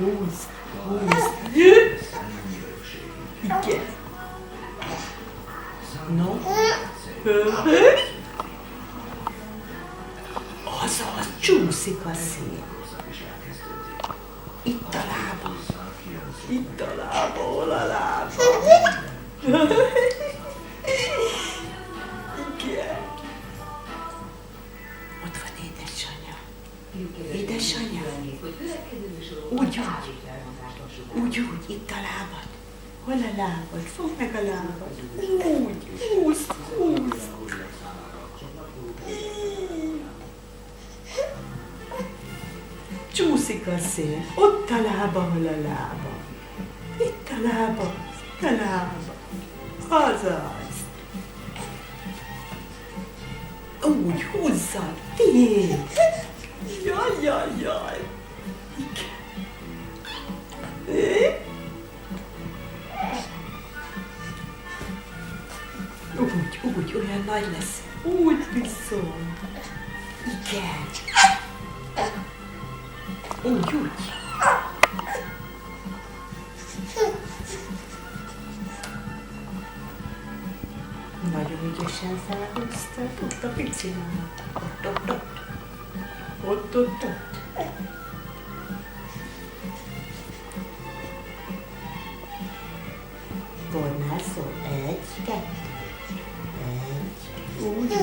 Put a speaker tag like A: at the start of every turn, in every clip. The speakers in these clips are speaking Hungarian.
A: Húzd, húzd. Igen. No. Azaz, csúszik a szél. Itt a lába. Itt a lába, hol a lába? Igen. Ott van édesanyja. Édesanyja. Úgy, úgy, itt a lábad. Hol a lábad? Fogd meg a lábad. Úgy, húzd, húzd. Csúszik a szél. Ott a lába, hol a lába. Itt a lába, itt a lába. Azaz. Úgy, húzzad, tiéd. Jaj, jaj, jaj. Igen. Úgy, olyan nagy lesz. Úgy viszont. Igen. Úgy. Nagyon ügyesen felhúztad, ott a pici lába. Ott. Volnál szó, 1, 2. 1, úgy.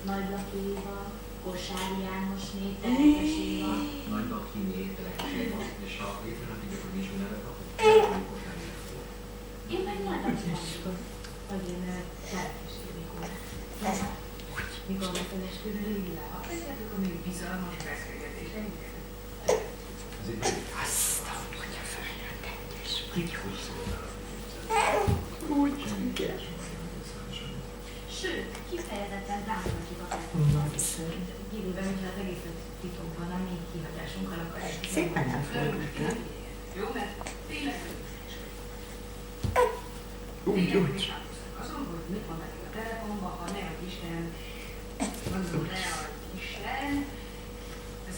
B: Nagylaki Éva, Kosár Jánosné, Terekes Éva.
C: Nagylakiné, Terekes Éva, és ha létrehoznak, akkor nincs nevet, akkor Kosár János.
B: Én meg Nagylaki vagy én Terekes Évikor. Mikor a feleskedő Lilla.
C: Ha kezdjük, akkor még bizalmas beszélgetés, ennyi.
A: Azt a mondja feljöttetés.
C: Így húzódál.
A: Úgy, igen.
B: Sőt, kifejezetten támogatjuk a
A: Nagyszerű.
B: Időben, hogyha az egészet titokban, a mi kihagyásunkkal akar egy
A: Szépen elfordultál.
C: Jó, mert tényleg
A: Úgy.
C: azon, hogy mit van nekik a telefonban, ha ne adj Isten, mondom, ne adj Isten, ez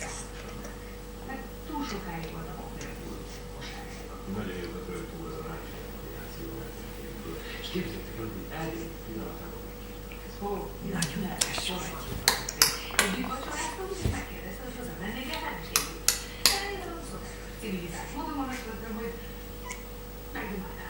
C: meg túl sokáig voltak ott nélkül kosárjában. Nagyon jó a töltő az a rádiáció. És képzeljétek el, hogy eljött pillanatában
A: Nagyon ügyes vagy.
C: együtt vacsoráztam, és megkérdeztem, hogy hozzá mennék el feleségül. Elég a civilizált módon azt mondtam, hogy megdumáltam.